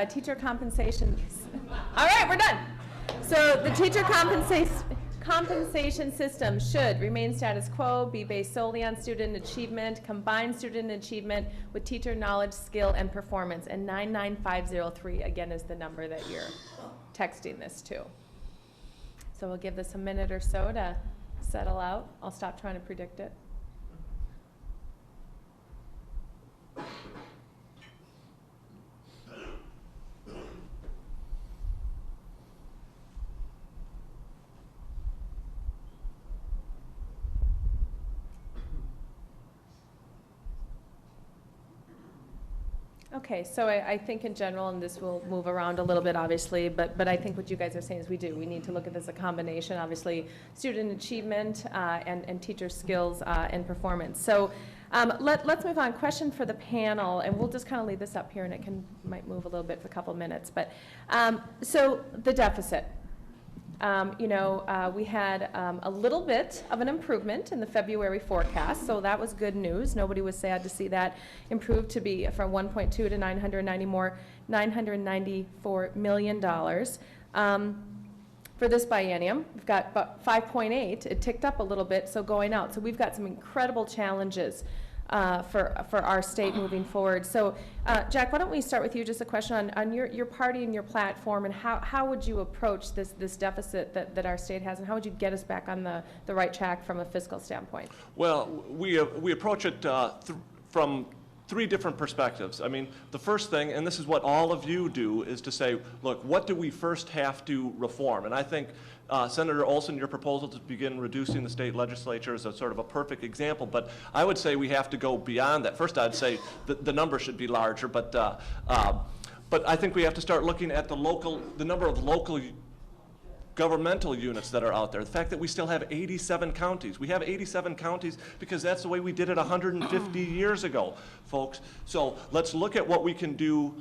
Teacher compensation. All right, we're done. So the teacher compensation system should remain status quo, be based solely on student achievement, combine student achievement with teacher knowledge, skill, and performance. And 99503, again, is the number that you're texting this to. So we'll give this a minute or so to settle out. I'll stop trying to predict it. Okay, so I think in general, and this will move around a little bit obviously, but I think what you guys are saying is we need to look at this as a combination, obviously, student achievement and teacher skills and performance. So let's move on. Question for the panel, and we'll just kind of leave this up here and it might move a little bit for a couple minutes. But so the deficit. We had a little bit of an improvement in the February forecast, so that was good news. Nobody was sad to see that improve to be from 1.2 to $994 million. For this biennium, we've got about 5.8. It ticked up a little bit, so going out. So we've got some incredible challenges for our state moving forward. So, Jack, why don't we start with you? Just a question on your party and your platform, and how would you approach this deficit that our state has, and how would you get us back on the right track from a fiscal standpoint? Well, we approach it from three different perspectives. I mean, the first thing, and this is what all of you do, is to say, look, what do we first have to reform? And I think Senator Olson, your proposal to begin reducing the state legislature is a sort of a perfect example, but I would say we have to go beyond that. First, I'd say the number should be larger, but I think we have to start looking at the number of local governmental units that are out there. The fact that we still have 87 counties. We have 87 counties because that's the way we did it 150 years ago, folks. So let's look at what we can do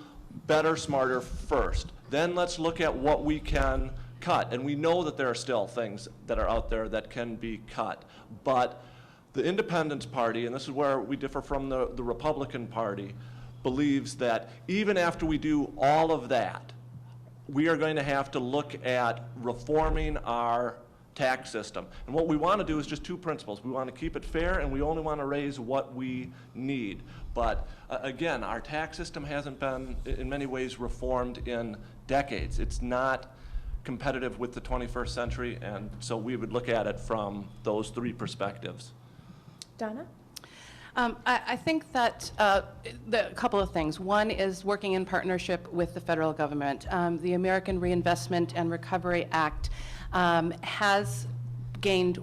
better, smarter first. Then let's look at what we can cut. And we know that there are still things that are out there that can be cut. But the Independence Party, and this is where we differ from the Republican Party, believes that even after we do all of that, we are going to have to look at reforming our tax system. And what we want to do is just two principles. We want to keep it fair, and we only want to raise what we need. But again, our tax system hasn't been, in many ways, reformed in decades. It's not competitive with the 21st century, and so we would look at it from those three perspectives. Donna? I think that a couple of things. One is working in partnership with the federal government. The American Reinvestment and Recovery Act has gained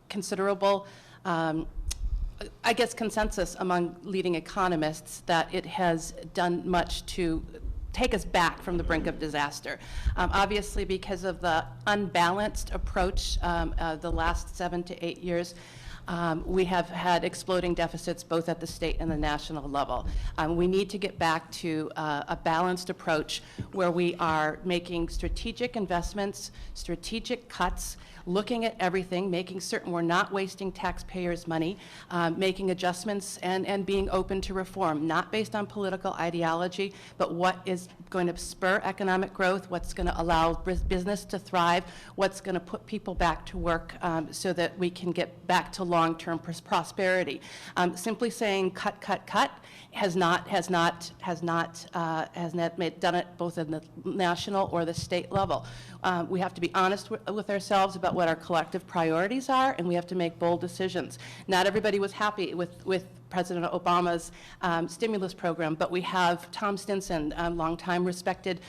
considerable, I guess, consensus among leading economists that it has done much to take us back from the brink of disaster. Obviously, because of the unbalanced approach the last 7 to 8 years, we have had exploding deficits both at the state and the national level. We need to get back to a balanced approach where we are making strategic investments, strategic cuts, looking at everything, making certain we're not wasting taxpayers' money, making adjustments and being open to reform, not based on political ideology, but what is going to spur economic growth, what's going to allow business to thrive, what's going to put people back to work so that we can get back to long-term prosperity. Simply saying cut, cut, cut has not done it both in the national or the state level. We have to be honest with ourselves about what our collective priorities are, and we have to make bold decisions. Not everybody was happy with President Obama's stimulus program, but we have Tom Stinson, a longtime respected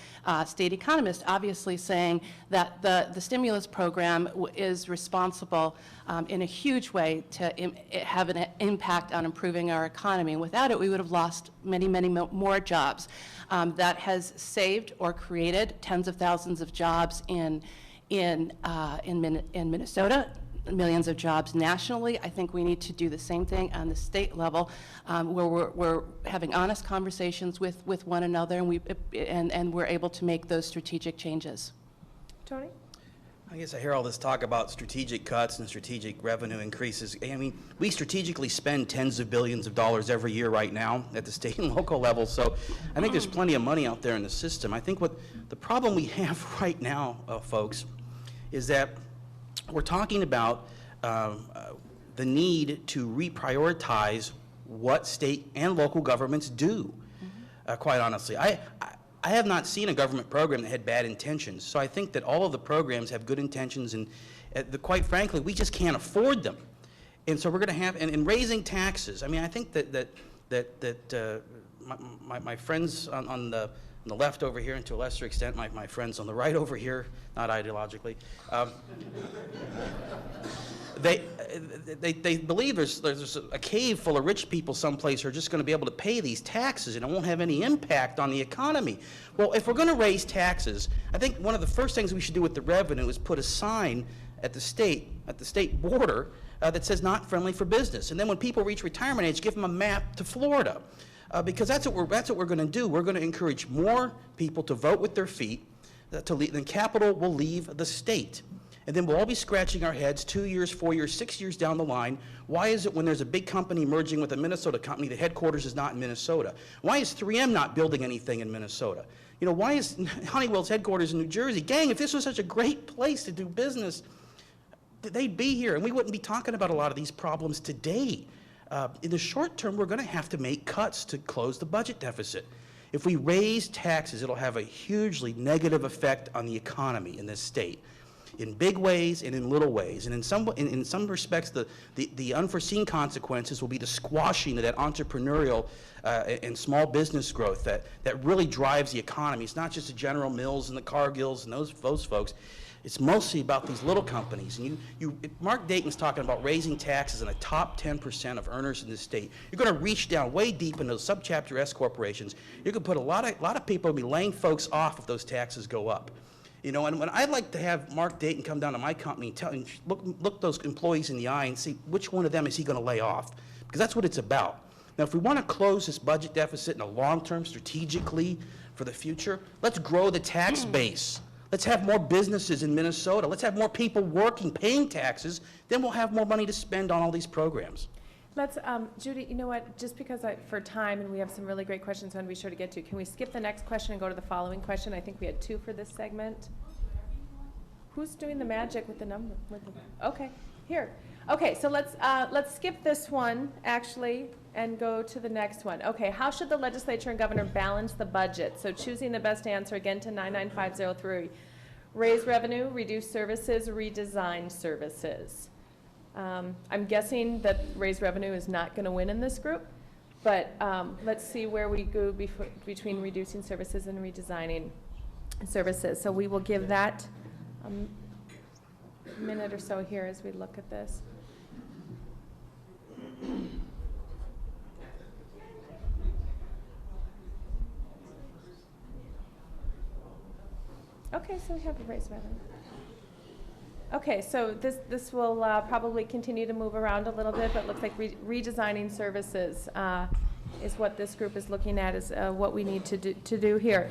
state economist, obviously saying that the stimulus program is responsible in a huge way to have an impact on improving our economy. Without it, we would have lost many, many more jobs. That has saved or created tens of thousands of jobs in Minnesota, millions of jobs nationally. I think we need to do the same thing on the state level, where we're having honest conversations with one another, and we're able to make those strategic changes. Tony? I guess I hear all this talk about strategic cuts and strategic revenue increases. I mean, we strategically spend tens of billions of dollars every year right now at the state and local level, so I think there's plenty of money out there in the system. I think what the problem we have right now, folks, is that we're talking about the need to reprioritize what state and local governments do, quite honestly. I have not seen a government program that had bad intentions, so I think that all of the programs have good intentions, and quite frankly, we just can't afford them. And so we're going to have, and raising taxes, I mean, I think that my friends on the left over here, and to a lesser extent, my friends on the right over here, not ideologically, they believe there's a cave full of rich people someplace who are just going to be able to pay these taxes and it won't have any impact on the economy. Well, if we're going to raise taxes, I think one of the first things we should do with the revenue is put a sign at the state border that says not friendly for business. And then when people reach retirement age, give them a map to Florida. Because that's what we're going to do. We're going to encourage more people to vote with their feet, then capital will leave the state. And then we'll all be scratching our heads 2 years, 4 years, 6 years down the line. Why is it when there's a big company merging with a Minnesota company, the headquarters is not in Minnesota? Why is 3M not building anything in Minnesota? You know, why is Honeywell's headquarters in New Jersey? Gang, if this was such a great place to do business, they'd be here, and we wouldn't be talking about a lot of these problems today. In the short term, we're going to have to make cuts to close the budget deficit. If we raise taxes, it'll have a hugely negative effect on the economy in this state, in big ways and in little ways. And in some respects, the unforeseen consequences will be the squashing of that entrepreneurial and small business growth that really drives the economy. It's not just the General Mills and the Cargills and those folks. It's mostly about these little companies. And Mark Dayton's talking about raising taxes on the top 10% of earners in this state. You're going to reach down way deep into the subchapter S corporations. You're going to put a lot of people will be laying folks off if those taxes go up. You know, and when I'd like to have Mark Dayton come down to my company and look those employees in the eye and see which one of them is he going to lay off, because that's what it's about. Now, if we want to close this budget deficit in the long term, strategically for the future, let's grow the tax base. Let's have more businesses in Minnesota. Let's have more people working, paying taxes. Then we'll have more money to spend on all these programs. Let's, Judy, you know what, just because for time and we have some really great questions I want to be sure to get to, can we skip the next question and go to the following question? I think we had 2 for this segment. Who's doing the magic with the number? Okay, here. Okay, so let's skip this one, actually, and go to the next one. Okay, how should the legislature and governor balance the budget? So choosing the best answer, again, to 99503. Raise revenue, reduce services, redesign services. I'm guessing that raise revenue is not going to win in this group, but let's see where we go between reducing services and redesigning services. So we will give that a minute or so here as we look at this. Okay, so we have a raise revenue. Okay, so this will probably continue to move around a little bit, but it looks like redesigning services is what this group is looking at, is what we need to do here.